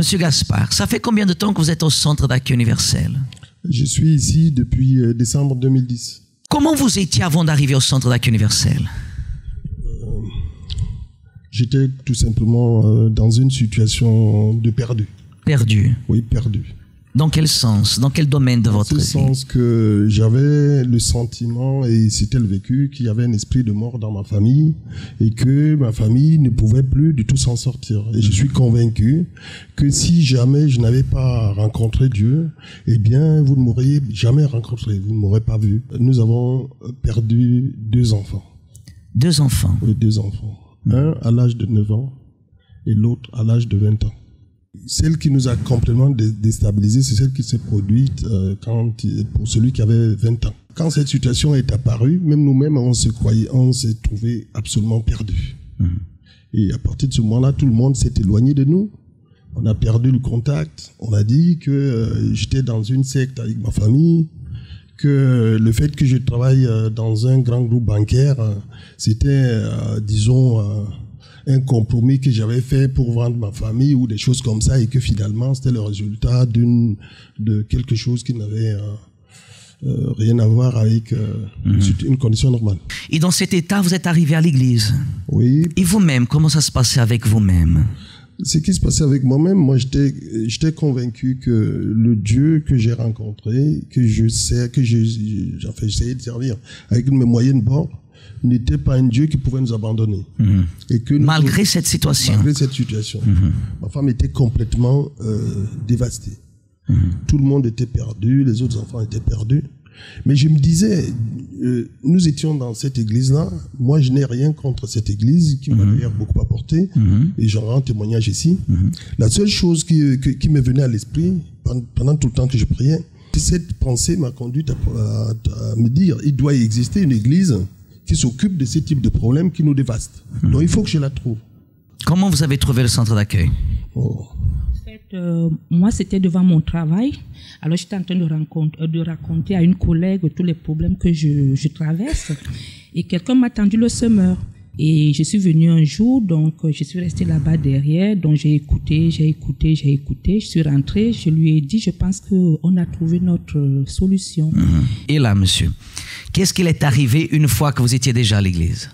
Monsieur Gaspard, ça fait combien de temps que vous êtes au centre d'accueil universel? Je suis ici depuis décembre 2010. Comment vous étiez avant d'arriver au centre d'accueil universel? J'étais tout simplement dans une situation de perdu. Perdu? Oui, perdu. Dans quel sens? Dans quel domaine de votre vie? Dans ce sens que j'avais le sentiment, et c'était le vécu, qu'il y avait un esprit de mort dans ma famille et que ma famille ne pouvait plus du tout s'en sortir. Et je suis convaincu que si jamais je n'avais pas rencontré Dieu, eh bien, vous ne m'auriez jamais rencontré, vous ne m'aurez pas vu. Nous avons perdu 2 enfants. 2 enfants? Oui, 2 enfants. Un à l'âge de 9 ans et l'autre à l'âge de 20 ans. Celle qui nous a complètement déstabilisés, c'est celle qui s'est produite pour celui qui avait 20 ans. Quand cette situation est apparue, même nous-mêmes, on s'est trouvé absolument perdus. Et à partir de ce moment-là, tout le monde s'est éloigné de nous. On a perdu le contact. On a dit que j'étais dans une secte avec ma famille, que le fait que je travaille dans un grand groupe bancaire, c'était, disons, un compromis que j'avais fait pour vendre ma famille ou des choses comme ça, et que finalement c'était le résultat de quelque chose qui n'avait rien à voir avec une condition normale. Et dans cet état, vous êtes arrivé à l'église? Oui. Et vous-même, comment ça se passait avec vous-même? Ce qui se passait avec moi-même, moi j'étais convaincu que le Dieu que j'ai rencontré, j'essayais de servir avec mes moyens de bord, n'était pas un Dieu qui pouvait nous abandonner. Et que malgré cette situation. Malgré cette situation. Ma femme était complètement dévastée. Tout le monde était perdu, les autres enfants étaient perdus. Mais je me disais, nous étions dans cette église-là. Moi, je n'ai rien contre cette église qui m'a d'ailleurs beaucoup apporté. Et j'en rends témoignage ici. La seule chose qui me venait à l'esprit pendant tout le temps que je priais, cette pensée m'a conduit à me dire, il doit y exister une église qui s'occupe de ce type de problèmes qui nous dévastent. Donc il faut que je la trouve. Comment vous avez trouvé le centre d'accueil? En fait, moi, c'était devant mon travail. Alors, j'étais en train de raconter à une collègue tous les problèmes que je traverse. Et quelqu'un m'a tendu le semeur. Et je suis venue un jour, donc je suis restée là-bas derrière. Donc, j'ai écouté. Je suis rentrée, je lui ai dit, je pense qu'on a trouvé notre solution. Et là, monsieur, qu'est-ce qu'il est arrivé une fois que vous étiez déjà à l'église?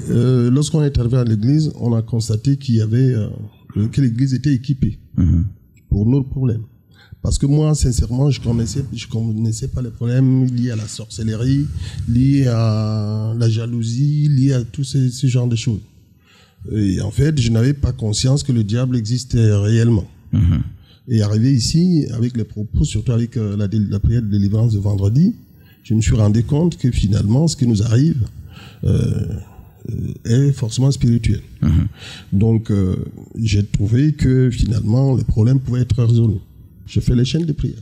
Lorsqu'on est arrivé à l'église, on a constaté que l'église était équipée pour nos problèmes. Parce que moi, sincèrement, je connaissais pas les problèmes liés à la sorcellerie, liés à la jalousie, liés à tous ce genre de choses. Et en fait, je n'avais pas conscience que le diable existait réellement. Et arrivé ici, avec les propos, surtout avec la prière de délivrance de vendredi, je me suis rendu compte que finalement, ce qui nous arrive est forcément spirituel. Donc, j'ai trouvé que finalement, le problème pouvait être résolu. Je fais les chaînes de prière.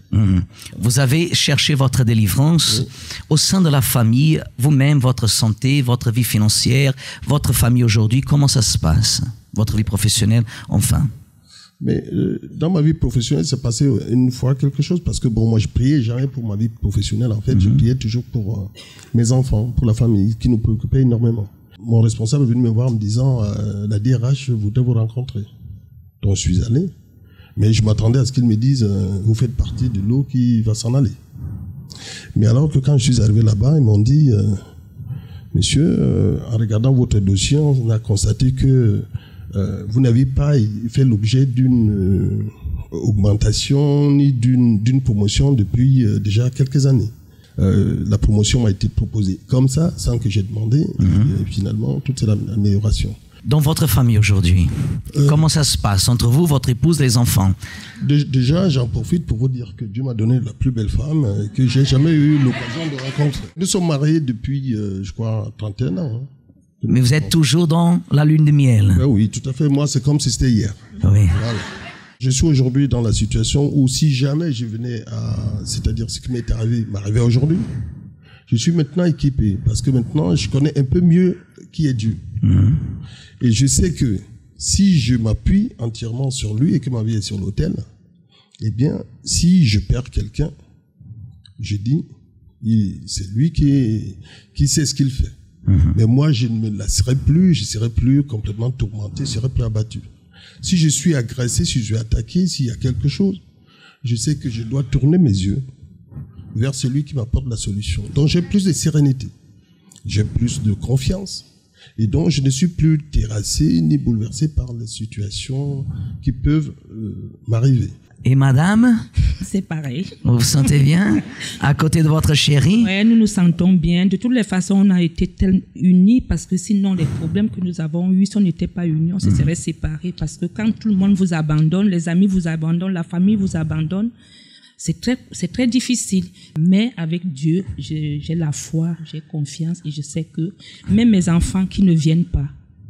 Vous avez cherché votre délivrance au sein de la famille, vous-même, votre santé, votre vie financière, votre famille aujourd'hui. Comment ça se passe? Votre vie professionnelle, enfin? Mais dans ma vie professionnelle, c'est passé une fois quelque chose, parce que bon, moi je priais jamais pour ma vie professionnelle. En fait, je priais toujours pour mes enfants, pour la famille, qui nous préoccupait énormément. Mon responsable est venu me voir en me disant la DRH voudrait vous rencontrer. Donc je suis allé. Mais je m'attendais à ce qu'ils me disent vous faites partie de l'eau qui va s'en aller. Mais alors que quand je suis arrivé là-bas, ils m'ont dit monsieur, en regardant votre dossier, on a constaté que vous n'avez pas fait l'objet d'une augmentation ni d'une promotion depuis déjà quelques années. La promotion m'a été proposée comme ça, sans que j'ai demandé. Et finalement, toute l'amélioration. Dans votre famille aujourd'hui, comment ça se passe entre vous, votre épouse, les enfants? Déjà, j'en profite pour vous dire que Dieu m'a donné la plus belle femme que j'ai jamais eu l'occasion de rencontrer. Nous sommes mariés depuis, je crois, 31 ans. Mais vous êtes toujours dans la lune de miel? Oui, tout à fait. Moi, c'est comme si c'était hier. Oui. Voilà. Je suis aujourd'hui dans la situation où si jamais je venais c'est-à-dire ce qui m'arrivait aujourd'hui, je suis maintenant équipé parce que maintenant, je connais un peu mieux qui est Dieu. Et je sais que si je m'appuie entièrement sur lui et que ma vie est sur l'autel, eh bien, si je perds quelqu'un, je dis, c'est lui qui sait ce qu'il fait. Mais moi, je ne me lasserai plus, je ne serai plus complètement tourmenté, je ne serai plus abattu. Si je suis agressé, si je suis attaqué, s'il y a quelque chose, je sais que je dois tourner mes yeux vers celui qui m'apporte la solution. Donc j'ai plus de sérénité, j'ai plus de confiance. Et donc, je ne suis plus terrassé ni bouleversé par les situations qui peuvent m'arriver. Et madame, C'est pareil. vous vous sentez bien à côté de votre chérie? Ouais, nous nous sentons bien. De toutes les façons, on a été unis parce que sinon, les problèmes que nous avons eus, si on n'était pas unis, on se serait séparés. Parce que quand tout le monde vous abandonne, les amis vous abandonnent, la famille vous abandonne, c'est très difficile. Mais avec Dieu, j'ai la foi, j'ai confiance et je sais que même mes enfants qui ne viennent pas,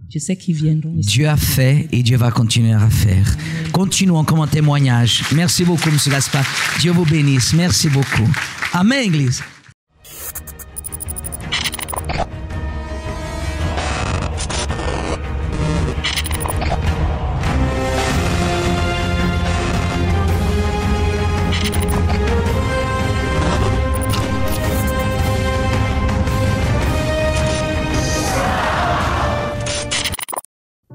je sais qu'ils viendront ici. Dieu a fait et Dieu va continuer à faire. Continuons comme un témoignage. Merci beaucoup, M. Gaspard. Dieu vous bénisse. Merci beaucoup. Amen, Église.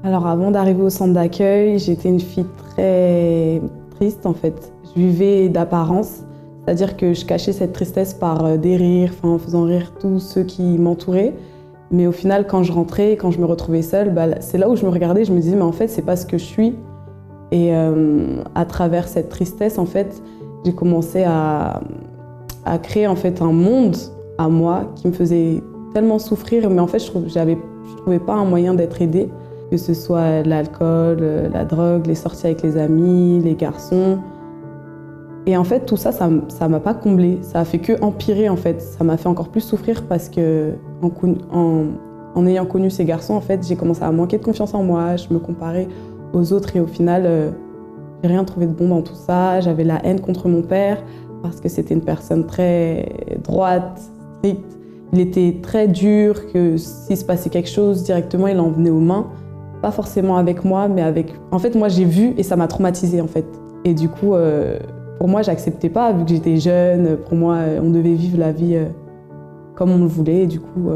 Alors avant d'arriver au centre d'accueil, j'étais une fille très triste en fait. Je vivais d'apparence, c'est-à-dire que je cachais cette tristesse par des rires, en faisant rire tous ceux qui m'entouraient. Mais au final, quand je rentrais, quand je me retrouvais seule, c'est là où je me regardais, je me disais mais en fait c'est pas ce que je suis. Et à travers cette tristesse en fait, j'ai commencé à créer en fait un monde à moi qui me faisait tellement souffrir, mais en fait je trouvais pas un moyen d'être aidée. Que ce soit l'alcool, la drogue, les sorties avec les amis, les garçons. Et en fait, tout ça, ça m'a pas comblée. Ça a fait que empirer, en fait. Ça m'a fait encore plus souffrir parce que, en ayant connu ces garçons, en fait, j'ai commencé à manquer de confiance en moi. Je me comparais aux autres et au final, j'ai rien trouvé de bon dans tout ça. J'avais la haine contre mon père parce que c'était une personne très droite, stricte. Il était très dur, que s'il se passait quelque chose, directement, il en venait aux mains. Pas forcément avec moi, mais avec... En fait, moi, j'ai vu et ça m'a traumatisée, en fait. Et du coup, pour moi, j'acceptais pas, vu que j'étais jeune. Pour moi, on devait vivre la vie comme on le voulait. Et du coup,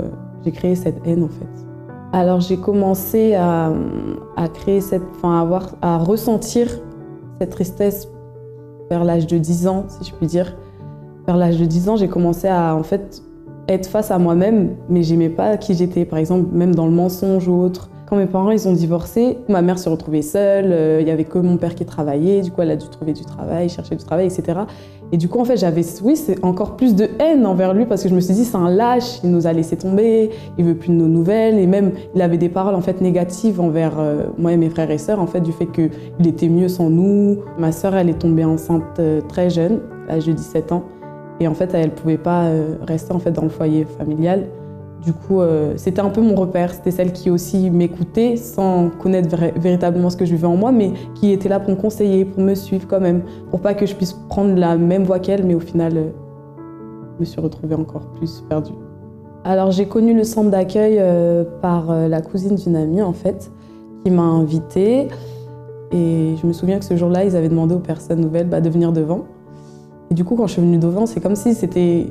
j'ai créé cette haine, en fait. Alors, j'ai commencé à créer à ressentir cette tristesse vers l'âge de 10 ans, si je puis dire. Vers l'âge de 10 ans, j'ai commencé à, en fait, être face à moi-même, mais j'aimais pas qui j'étais. Par exemple, même dans le mensonge ou autre. Quand mes parents ils ont divorcé, ma mère se retrouvait seule, il n'y avait que mon père qui travaillait, du coup elle a dû trouver du travail, chercher du travail, etc. Et du coup en fait c'est encore plus de haine envers lui parce que je me suis dit c'est un lâche, il nous a laissé tomber, il veut plus de nos nouvelles et même il avait des paroles en fait négatives envers moi et mes frères et sœurs en fait du fait qu'il était mieux sans nous. Ma sœur elle est tombée enceinte très jeune, à l'âge de 17 ans et en fait elle pouvait pas rester en fait dans le foyer familial. Du coup, c'était un peu mon repère. C'était celle qui aussi m'écoutait sans connaître véritablement ce que je vivais en moi, mais qui était là pour me conseiller, pour me suivre quand même, pour pas que je puisse prendre la même voie qu'elle, mais au final, je me suis retrouvée encore plus perdue. Alors, j'ai connu le centre d'accueil par la cousine d'une amie, en fait, qui m'a invitée. Et je me souviens que ce jour-là, ils avaient demandé aux personnes nouvelles de venir devant. Et du coup, quand je suis venue devant, c'est comme si c'était...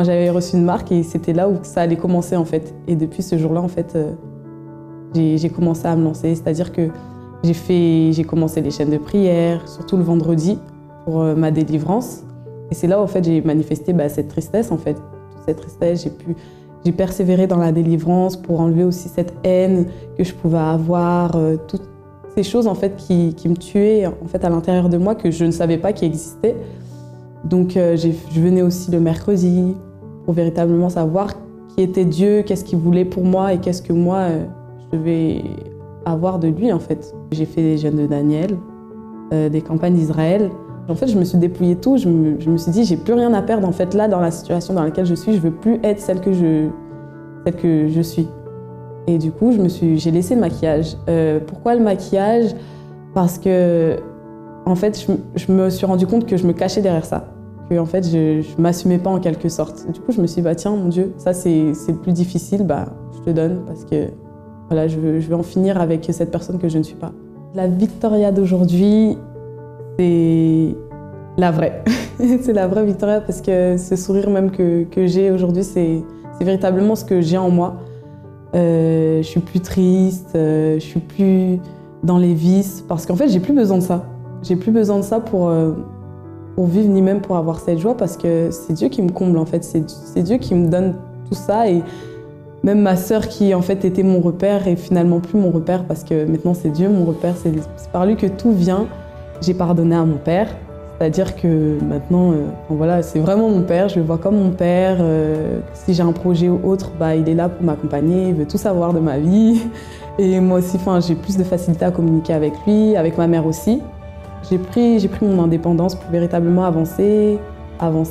j'avais reçu une marque et c'était là où ça allait commencer en fait. Et depuis ce jour-là, en fait, j'ai commencé à me lancer. C'est-à-dire que j'ai commencé les chaînes de prière, surtout le vendredi, pour ma délivrance. Et c'est là où en fait, j'ai manifesté cette tristesse en fait. Toute cette tristesse, j'ai persévéré dans la délivrance pour enlever aussi cette haine que je pouvais avoir, toutes ces choses en fait qui me tuaient en fait à l'intérieur de moi que je ne savais pas qu'ils existaient. Donc je venais aussi le mercredi pour véritablement savoir qui était Dieu, qu'est-ce qu'il voulait pour moi et qu'est-ce que moi je devais avoir de lui en fait. J'ai fait des jeûnes de Daniel, des campagnes d'Israël. En fait, je me suis dépouillée tout, je me suis dit j'ai plus rien à perdre en fait là dans la situation dans laquelle je suis, je veux plus être celle que je suis. Et du coup, j'ai laissé le maquillage. Pourquoi le maquillage? Parce que en fait, je me suis rendu compte que je me cachais derrière ça. Que en fait, je m'assumais pas en quelque sorte. Du coup, je me suis dit, tiens, mon Dieu, ça c'est le plus difficile, je te donne parce que voilà, je veux en finir avec cette personne que je ne suis pas. La Victoria d'aujourd'hui, c'est la vraie. C'est la vraie Victoria parce que ce sourire même que j'ai aujourd'hui, c'est véritablement ce que j'ai en moi. Je suis plus triste, je suis plus dans les vices, parce qu'en fait, j'ai plus besoin de ça. J'ai plus besoin de ça pour vivre, ni même pour avoir cette joie, parce que c'est Dieu qui me comble, en fait. C'est Dieu qui me donne tout ça. Et même ma sœur, qui en fait était mon repère, est finalement plus mon repère, parce que maintenant, c'est Dieu mon repère. C'est par lui que tout vient. J'ai pardonné à mon père. C'est-à-dire que maintenant, voilà, c'est vraiment mon père, je le vois comme mon père. Si j'ai un projet ou autre, il est là pour m'accompagner, il veut tout savoir de ma vie. Et moi aussi, j'ai plus de facilité à communiquer avec lui, avec ma mère aussi. J'ai pris mon indépendance pour véritablement avancer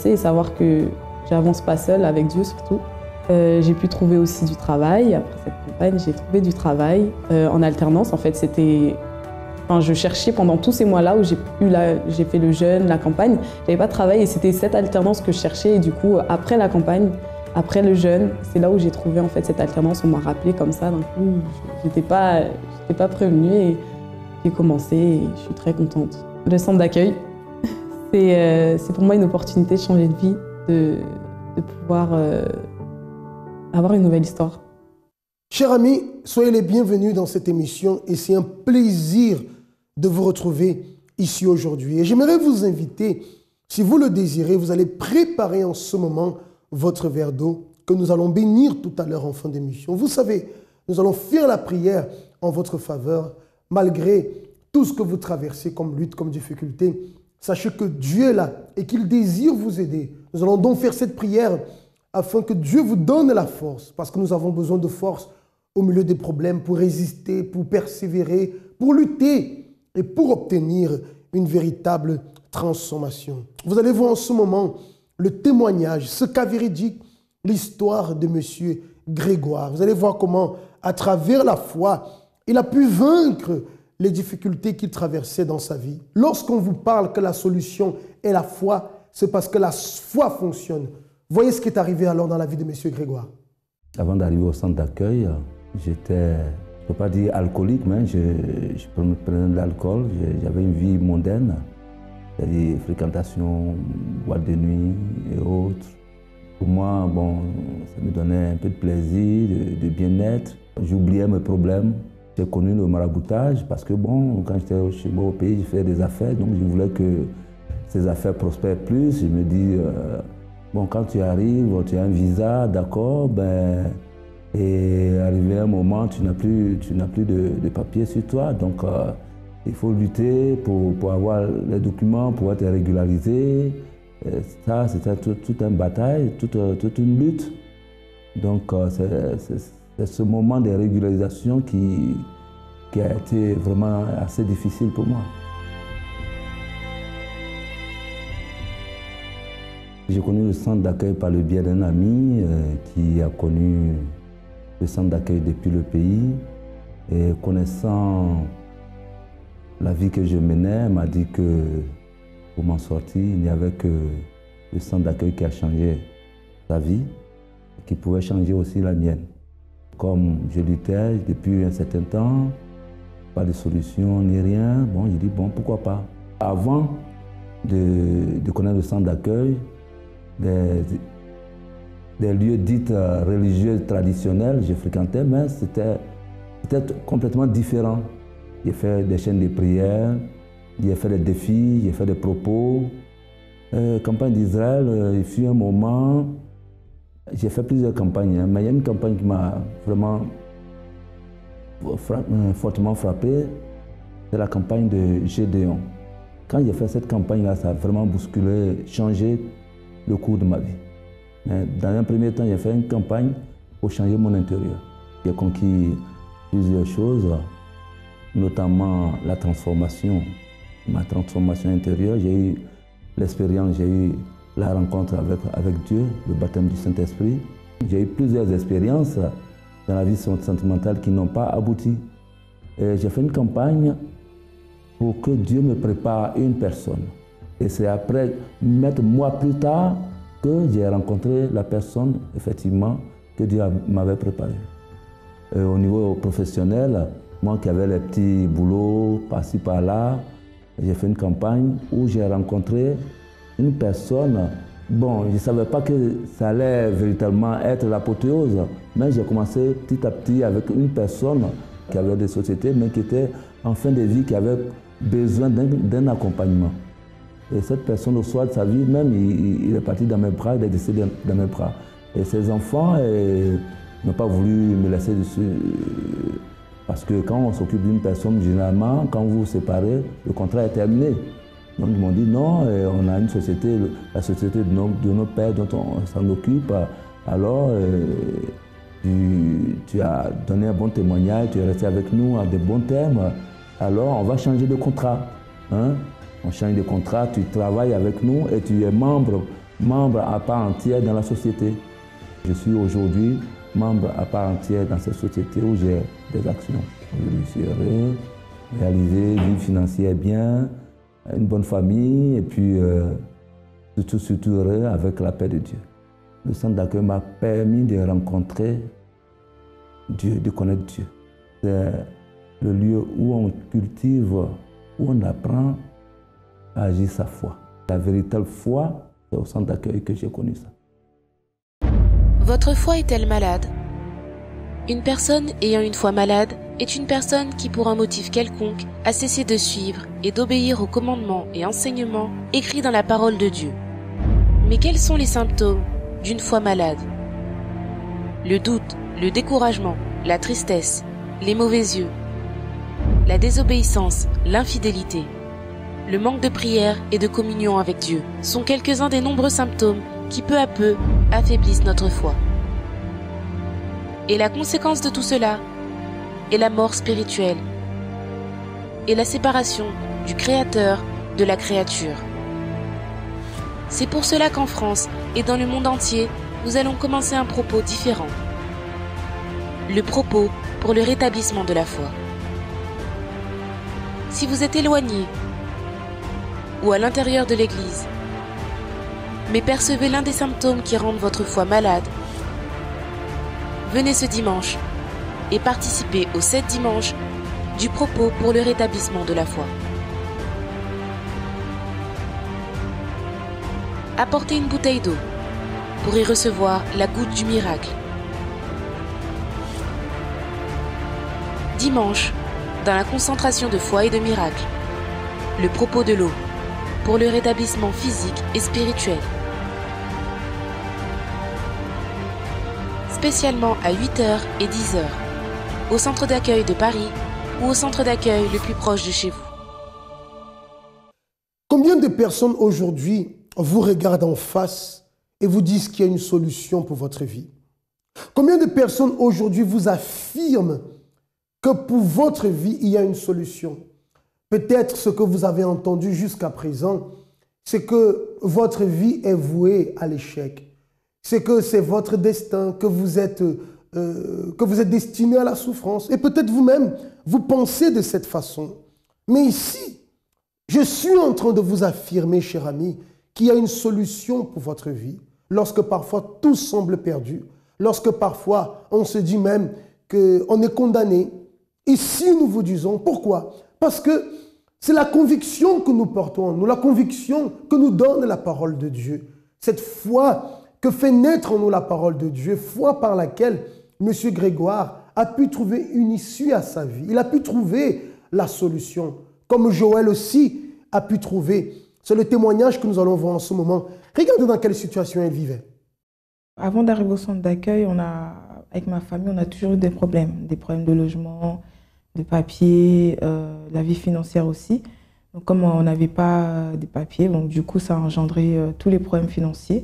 et savoir que j'avance pas seule, avec Dieu surtout. J'ai pu trouver aussi du travail. Après cette campagne, j'ai trouvé du travail en alternance. En fait, je cherchais pendant tous ces mois-là où j'ai fait le jeûne, la campagne. J'avais pas de travail et c'était cette alternance que je cherchais. Et du coup, après la campagne, après le jeûne, c'est là où j'ai trouvé en fait cette alternance. On m'a rappelé comme ça. D'un coup, j'étais pas prévenue et j'ai commencé et je suis très contente. Le centre d'accueil, c'est pour moi une opportunité de changer de vie, de pouvoir avoir une nouvelle histoire. Chers amis, soyez les bienvenus dans cette émission et c'est un plaisir de vous retrouver ici aujourd'hui. Et j'aimerais vous inviter, si vous le désirez, vous allez préparer en ce moment votre verre d'eau que nous allons bénir tout à l'heure en fin d'émission. Vous savez, nous allons faire la prière en votre faveur, malgré tout ce que vous traversez comme lutte, comme difficulté. Sachez que Dieu est là et qu'il désire vous aider. Nous allons donc faire cette prière afin que Dieu vous donne la force, parce que nous avons besoin de force au milieu des problèmes pour résister, pour persévérer, pour lutter et pour obtenir une véritable transformation. Vous allez voir en ce moment le témoignage, ce cas véridique, l'histoire de M. Grégoire. Vous allez voir comment, à travers la foi, il a pu vaincre les difficultés qu'il traversait dans sa vie. Lorsqu'on vous parle que la solution est la foi, c'est parce que la foi fonctionne. Voyez ce qui est arrivé alors dans la vie de M. Grégoire. Avant d'arriver au centre d'accueil, j'étais, je ne peux pas dire alcoolique, mais je prenais de l'alcool. J'avais une vie mondaine, c'est-à-dire fréquentation, boîte de nuit et autres. Pour moi, ça me donnait un peu de plaisir, de bien-être. J'oubliais mes problèmes. J'ai connu le maraboutage parce que quand j'étais chez moi au pays, je faisais des affaires, donc je voulais que ces affaires prospèrent plus. Je me dis, quand tu arrives, tu as un visa, d'accord, et arrivé à un moment, tu n'as plus de papier sur toi, donc il faut lutter pour avoir les documents, pour être régularisé. Ça, c'était toute une bataille, toute une lutte. Donc c'est ce moment de régularisation qui a été vraiment assez difficile pour moi. J'ai connu le centre d'accueil par le biais d'un ami qui a connu le centre d'accueil depuis le pays. Et connaissant la vie que je menais, m'a dit que pour m'en sortir, il n'y avait que le centre d'accueil qui a changé sa vie, qui pouvait changer aussi la mienne. Comme je luttais depuis un certain temps, pas de solution ni rien, j'ai dit pourquoi pas. Avant de connaître le centre d'accueil, des lieux dits religieux traditionnels, je fréquentais, mais c'était complètement différent. J'ai fait des chaînes de prière, j'ai fait des défis, j'ai fait des propos. Campagne d'Israël, il fut un moment, j'ai fait plusieurs campagnes, mais il y a une campagne qui m'a vraiment fortement frappé, c'est la campagne de Gédéon. Quand j'ai fait cette campagne-là, ça a vraiment bousculé, changé le cours de ma vie. Mais dans un premier temps, j'ai fait une campagne pour changer mon intérieur. J'ai conquis plusieurs choses, notamment la transformation, ma transformation intérieure. J'ai eu l'expérience, j'ai eu la rencontre avec Dieu, le baptême du Saint-Esprit. J'ai eu plusieurs expériences dans la vie sentimentale qui n'ont pas abouti. J'ai fait une campagne pour que Dieu me prépare une personne. Et c'est après, 8 mois plus tard, que j'ai rencontré la personne, effectivement, que Dieu m'avait préparée. Au niveau professionnel, moi qui avais les petits boulots par-ci par-là, j'ai fait une campagne où j'ai rencontré une personne. Je ne savais pas que ça allait véritablement être l'apothéose, mais j'ai commencé petit à petit avec une personne qui avait des sociétés, mais qui était en fin de vie qui avait besoin d'un accompagnement. Et cette personne, au soir de sa vie, même, il est parti dans mes bras, il est décédé dans mes bras. Et ses enfants n'ont pas voulu me laisser dessus. Parce que quand on s'occupe d'une personne, généralement, quand vous vous séparez, le contrat est terminé. Donc ils m'ont dit non, on a une société, la société de nos pères dont on s'en occupe. Alors, tu as donné un bon témoignage, tu es resté avec nous à de bons termes. Alors, on va changer de contrat. Hein? On change de contrat, tu travailles avec nous et tu es membre à part entière dans la société. Je suis aujourd'hui membre à part entière dans cette société où j'ai des actions. Je suis heureux, réaliser une vie financière bien, une bonne famille et puis surtout heureux avec la paix de Dieu. Le centre d'accueil m'a permis de rencontrer Dieu, de connaître Dieu. C'est le lieu où on cultive, où on apprend à agir sa foi. La véritable foi, c'est au centre d'accueil que j'ai connu ça. Votre foi est-elle malade? Une personne ayant une foi malade est une personne qui, pour un motif quelconque, a cessé de suivre et d'obéir aux commandements et enseignements écrits dans la parole de Dieu. Mais quels sont les symptômes d'une foi malade? Le doute, le découragement, la tristesse, les mauvais yeux, la désobéissance, l'infidélité, le manque de prière et de communion avec Dieu sont quelques-uns des nombreux symptômes qui peu à peu affaiblissent notre foi. Et la conséquence de tout cela est la mort spirituelle et la séparation du Créateur de la créature. C'est pour cela qu'en France et dans le monde entier, nous allons commencer un propos différent. Le propos pour le rétablissement de la foi. Si vous êtes éloigné ou à l'intérieur de l'Église, mais percevez l'un des symptômes qui rendent votre foi malade, venez ce dimanche et participez aux 7 dimanches du propos pour le rétablissement de la foi. Apportez une bouteille d'eau pour y recevoir la goutte du miracle. Dimanche, dans la concentration de foi et de miracle, le propos de l'eau pour le rétablissement physique et spirituel. Spécialement à 8h et 10h, au centre d'accueil de Paris ou au centre d'accueil le plus proche de chez vous. Combien de personnes aujourd'hui vous regardent en face et vous disent qu'il y a une solution pour votre vie? Combien de personnes aujourd'hui vous affirment que pour votre vie, il y a une solution? Peut-être ce que vous avez entendu jusqu'à présent, c'est que votre vie est vouée à l'échec. C'est que c'est votre destin, que vous êtes destiné à la souffrance. Et peut-être vous-même, vous pensez de cette façon. Mais ici, je suis en train de vous affirmer, cher ami, qu'il y a une solution pour votre vie. Lorsque parfois tout semble perdu, lorsque parfois on se dit même qu'on est condamné. Ici, nous vous disons, pourquoi? Parce que c'est la conviction que nous portons en nous, la conviction que nous donne la parole de Dieu. Cette foi que fait naître en nous la parole de Dieu, foi par laquelle M. Grégoire a pu trouver une issue à sa vie. Il a pu trouver la solution, comme Joël aussi a pu trouver. C'est le témoignage que nous allons voir en ce moment. Regardez dans quelle situation elle vivait. Avant d'arriver au centre d'accueil, avec ma famille, on a toujours eu des problèmes de logement, de papier, la vie financière aussi. Donc, comme on n'avait pas de papiers, donc du coup, ça a engendré tous les problèmes financiers,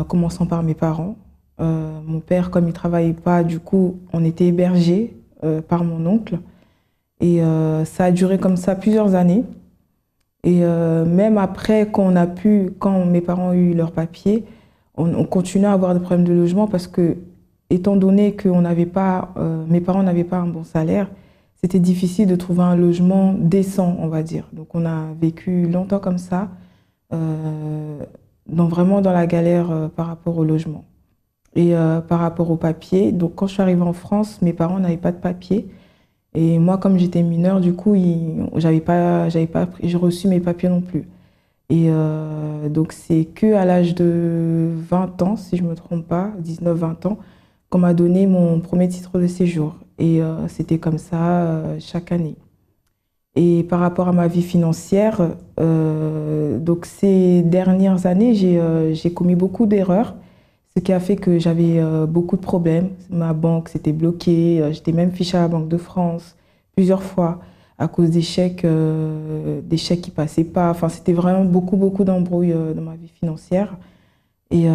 commençant par mes parents. Mon père, comme il ne travaillait pas, du coup, on était hébergés par mon oncle. Et ça a duré comme ça plusieurs années. Et même après, quand mes parents ont eu leurs papiers, on continuait à avoir des problèmes de logement parce que, étant donné que mes parents n'avaient pas un bon salaire, c'était difficile de trouver un logement décent, on va dire. Donc on a vécu longtemps comme ça, vraiment dans la galère par rapport au logement. Et par rapport aux papiers, donc quand je suis arrivée en France, mes parents n'avaient pas de papiers. Et moi, comme j'étais mineure, du coup, j'ai reçu mes papiers non plus. Et donc c'est qu'à l'âge de 20 ans, si je ne me trompe pas, 19-20 ans, qu'on m'a donné mon premier titre de séjour. Et c'était comme ça chaque année. Et par rapport à ma vie financière, donc ces dernières années, j'ai commis beaucoup d'erreurs, ce qui a fait que j'avais beaucoup de problèmes. Ma banque s'était bloquée, j'étais même fichée à la Banque de France plusieurs fois à cause des chèques qui passaient pas. Enfin, c'était vraiment beaucoup d'embrouilles dans ma vie financière. Et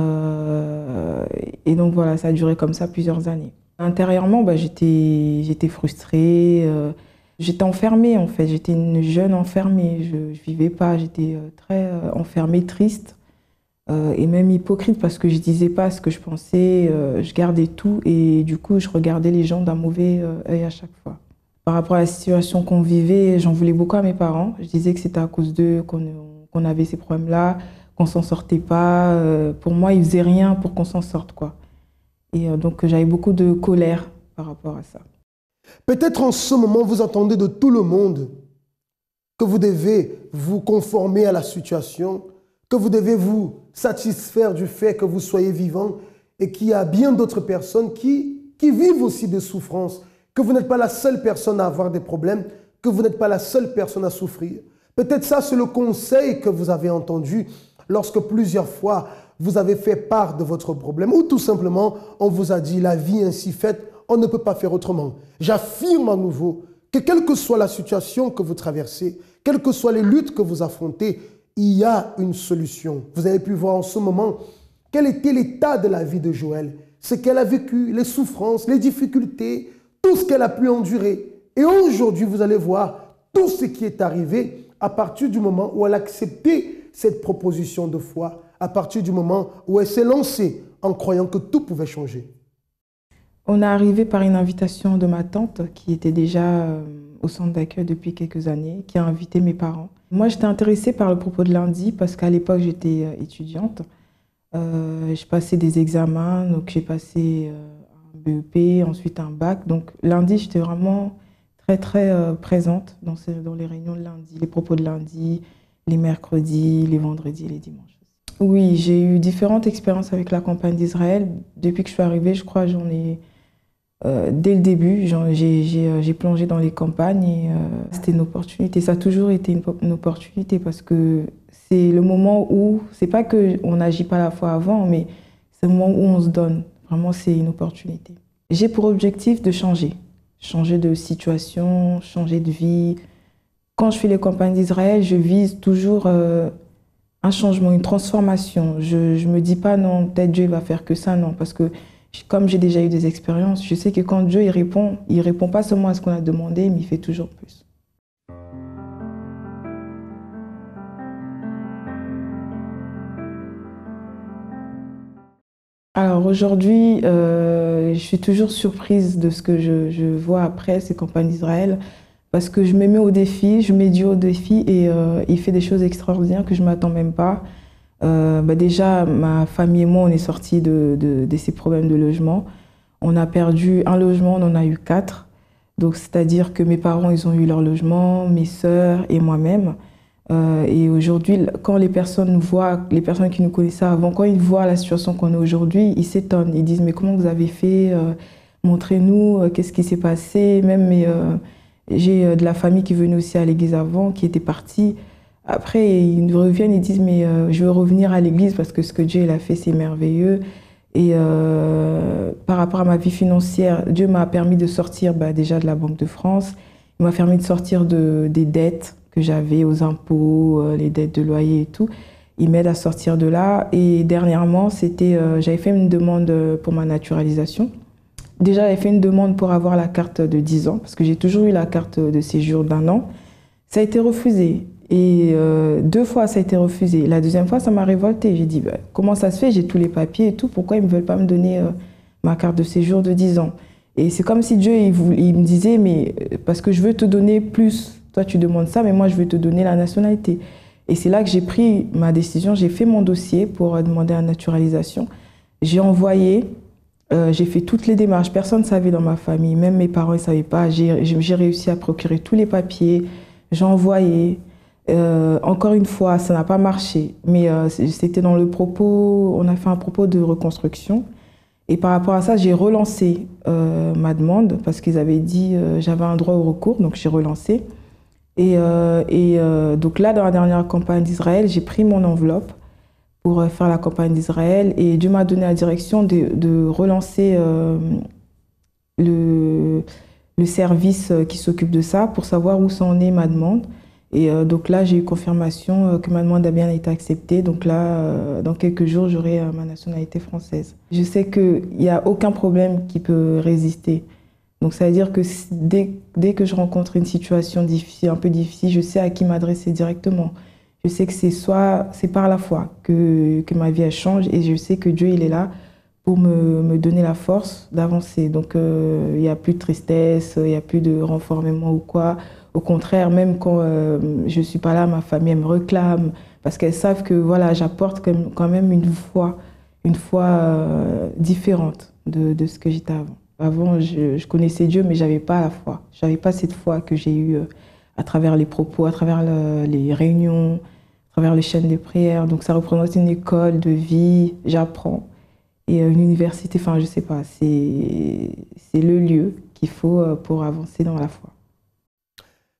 donc voilà, ça a duré comme ça plusieurs années. Intérieurement, j'étais frustrée. J'étais enfermée en fait, j'étais une jeune enfermée, je vivais pas, j'étais très enfermée, triste et même hypocrite parce que je disais pas ce que je pensais, je gardais tout et du coup je regardais les gens d'un mauvais œil à chaque fois. Par rapport à la situation qu'on vivait, j'en voulais beaucoup à mes parents, je disais que c'était à cause d'eux qu'on avait ces problèmes-là, qu'on s'en sortait pas, pour moi ils faisaient rien pour qu'on s'en sorte quoi. Et donc j'avais beaucoup de colère par rapport à ça. Peut-être en ce moment, vous entendez de tout le monde que vous devez vous conformer à la situation, que vous devez vous satisfaire du fait que vous soyez vivant et qu'il y a bien d'autres personnes qui vivent aussi des souffrances, que vous n'êtes pas la seule personne à avoir des problèmes, que vous n'êtes pas la seule personne à souffrir. Peut-être ça, c'est le conseil que vous avez entendu lorsque plusieurs fois vous avez fait part de votre problème ou tout simplement on vous a dit la vie ainsi faite, on ne peut pas faire autrement. J'affirme à nouveau que quelle que soit la situation que vous traversez, quelles que soient les luttes que vous affrontez, il y a une solution. Vous avez pu voir en ce moment quel était l'état de la vie de Joël, ce qu'elle a vécu, les souffrances, les difficultés, tout ce qu'elle a pu endurer. Et aujourd'hui, vous allez voir tout ce qui est arrivé à partir du moment où elle a accepté cette proposition de foi, à partir du moment où elle s'est lancée en croyant que tout pouvait changer. On est arrivé par une invitation de ma tante qui était déjà au centre d'accueil depuis quelques années, qui a invité mes parents. Moi, j'étais intéressée par le propos de lundi parce qu'à l'époque, j'étais étudiante. Je passais des examens, donc j'ai passé un BEP, ensuite un bac. Donc lundi, j'étais vraiment très présente dans les réunions de lundi, les propos de lundi, les mercredis, les vendredis et les dimanches. Oui, j'ai eu différentes expériences avec la campagne d'Israël. Depuis que je suis arrivée, je crois j'en ai... dès le début, j'ai plongé dans les campagnes et c'était une opportunité. Ça a toujours été une opportunité parce que c'est le moment où, c'est pas qu'on n'agit pas la fois avant, mais c'est le moment où on se donne. Vraiment, c'est une opportunité. J'ai pour objectif de changer de situation, changer de vie. Quand je fais les campagnes d'Israël, je vise toujours un changement, une transformation. Je me dis pas non, peut-être Dieu va faire que ça, non, parce que comme j'ai déjà eu des expériences, je sais que quand Dieu il répond pas seulement à ce qu'on a demandé, mais il fait toujours plus. Alors aujourd'hui, je suis toujours surprise de ce que je vois après ces campagnes d'Israël, parce que je me mets au défi, je mets Dieu au défi et il fait des choses extraordinaires que je ne m'attends même pas. Déjà, ma famille et moi, on est sortis de ces problèmes de logement. On a perdu un logement, on en a eu 4. Donc, c'est-à-dire que mes parents, ils ont eu leur logement, mes sœurs et moi-même. Et aujourd'hui, quand les personnes nous voient, les personnes qui nous connaissaient avant, quand ils voient la situation qu'on a aujourd'hui, ils s'étonnent. Ils disent, mais comment vous avez fait? Montrez-nous, qu'est-ce qui s'est passé? Même j'ai de la famille qui venait aussi à l'église avant, qui était partie. Après, ils nous reviennent et disent, mais je veux revenir à l'église parce que ce que Dieu il a fait, c'est merveilleux. Et par rapport à ma vie financière, Dieu m'a permis de sortir déjà de la Banque de France. Il m'a permis de sortir des dettes que j'avais aux impôts, les dettes de loyer et tout. Il m'aide à sortir de là. Et dernièrement, j'avais fait une demande pour ma naturalisation. Déjà, j'avais fait une demande pour avoir la carte de 10 ans, parce que j'ai toujours eu la carte de séjour d'1 an. Ça a été refusé. Et 2 fois, ça a été refusé. La deuxième fois, ça m'a révoltée. J'ai dit, comment ça se fait? J'ai tous les papiers et tout. Pourquoi ils ne veulent pas me donner ma carte de séjour de 10 ans? Et c'est comme si Dieu il me disait, mais parce que je veux te donner plus. Toi, tu demandes ça, mais moi, je veux te donner la nationalité. Et c'est là que j'ai pris ma décision. J'ai fait mon dossier pour demander la naturalisation. J'ai envoyé, j'ai fait toutes les démarches. Personne ne savait dans ma famille, même mes parents ne savaient pas. J'ai réussi à procurer tous les papiers. J'ai envoyé. Encore une fois, ça n'a pas marché. Mais c'était dans le propos, on a fait un propos de reconstruction. Et par rapport à ça, j'ai relancé ma demande parce qu'ils avaient dit j'avais un droit au recours, donc j'ai relancé. Et donc là, dans la dernière campagne d'Israël, j'ai pris mon enveloppe pour faire la campagne d'Israël. Et Dieu m'a donné la direction de relancer le service qui s'occupe de ça pour savoir où s'en est ma demande. Et donc là, j'ai eu confirmation que ma demande a bien été acceptée. Donc là, dans quelques jours, j'aurai ma nationalité française. Je sais qu'il n'y a aucun problème qui peut résister. Donc ça veut dire que dès que je rencontre une situation difficile, un peu difficile, je sais à qui m'adresser directement. Je sais que c'est par la foi que ma vie elle change, et je sais que Dieu il est là pour me donner la force d'avancer. Donc il n'y a plus de tristesse, il n'y a plus de renfermement ou quoi. Au contraire, même quand je ne suis pas là, ma famille elle me réclame parce qu'elles savent que voilà, j'apporte quand même une foi différente de ce que j'étais avant. Avant, je connaissais Dieu, mais je n'avais pas la foi. Je n'avais pas cette foi que j'ai eue à travers les propos, à travers les réunions, à travers les chaînes de prière. Donc ça représente une école de vie, j'apprends. Et une université, enfin je ne sais pas, c'est le lieu qu'il faut pour avancer dans la foi.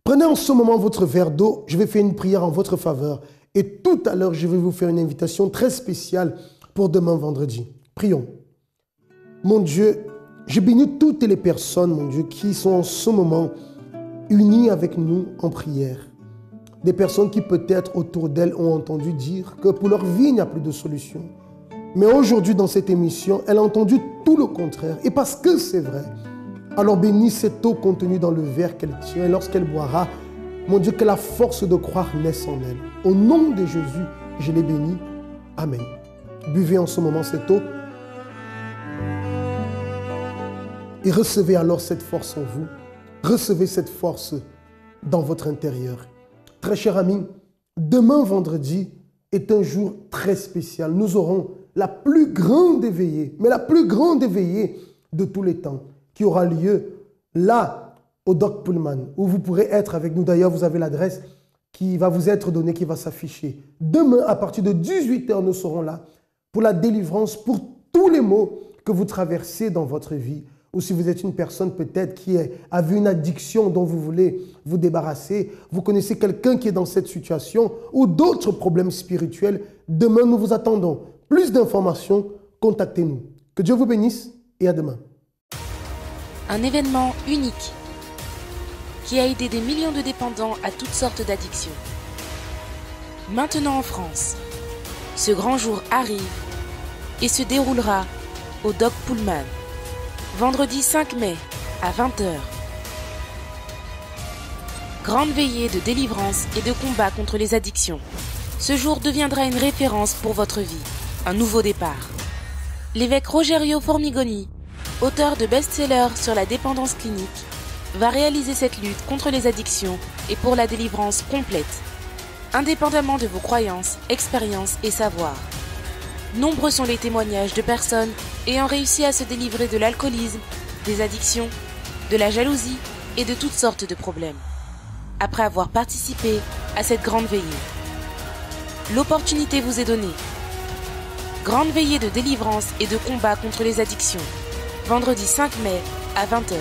Prenez en ce moment votre verre d'eau, je vais faire une prière en votre faveur. Et tout à l'heure, je vais vous faire une invitation très spéciale pour demain vendredi. Prions. Mon Dieu, je bénis toutes les personnes, mon Dieu, qui sont en ce moment unies avec nous en prière. Des personnes qui peut-être autour d'elles ont entendu dire que pour leur vie, il n'y a plus de solution. Mais aujourd'hui, dans cette émission, elle a entendu tout le contraire. Et parce que c'est vrai, alors bénis cette eau contenue dans le verre qu'elle tient. Et lorsqu'elle boira, mon Dieu, que la force de croire naisse en elle. Au nom de Jésus, je les bénis. Amen. Buvez en ce moment cette eau. Et recevez alors cette force en vous. Recevez cette force dans votre intérieur. Très cher ami, demain vendredi est un jour très spécial. Nous aurons la plus grande veillée, mais la plus grande veillée de tous les temps, qui aura lieu là, au Doc Pullman, où vous pourrez être avec nous. D'ailleurs, vous avez l'adresse qui va vous être donnée, qui va s'afficher. Demain, à partir de 18h, nous serons là pour la délivrance, pour tous les maux que vous traversez dans votre vie. Ou si vous êtes une personne peut-être qui a vu une addiction dont vous voulez vous débarrasser, vous connaissez quelqu'un qui est dans cette situation ou d'autres problèmes spirituels, demain nous vous attendons. Plus d'informations, contactez-nous. Que Dieu vous bénisse et à demain. Un événement unique qui a aidé des millions de dépendants à toutes sortes d'addictions. Maintenant en France, ce grand jour arrive et se déroulera au Doc Pullman. Vendredi 5 mai à 20h. Grande veillée de délivrance et de combat contre les addictions. Ce jour deviendra une référence pour votre vie. Un nouveau départ. L'évêque Rogerio Formigoni, auteur de best-sellers sur la dépendance clinique, va réaliser cette lutte contre les addictions et pour la délivrance complète, indépendamment de vos croyances, expériences et savoirs. Nombreux sont les témoignages de personnes ayant réussi à se délivrer de l'alcoolisme, des addictions, de la jalousie et de toutes sortes de problèmes, après avoir participé à cette grande veillée. L'opportunité vous est donnée. Grande veillée de délivrance et de combat contre les addictions. Vendredi 5 mai à 20h.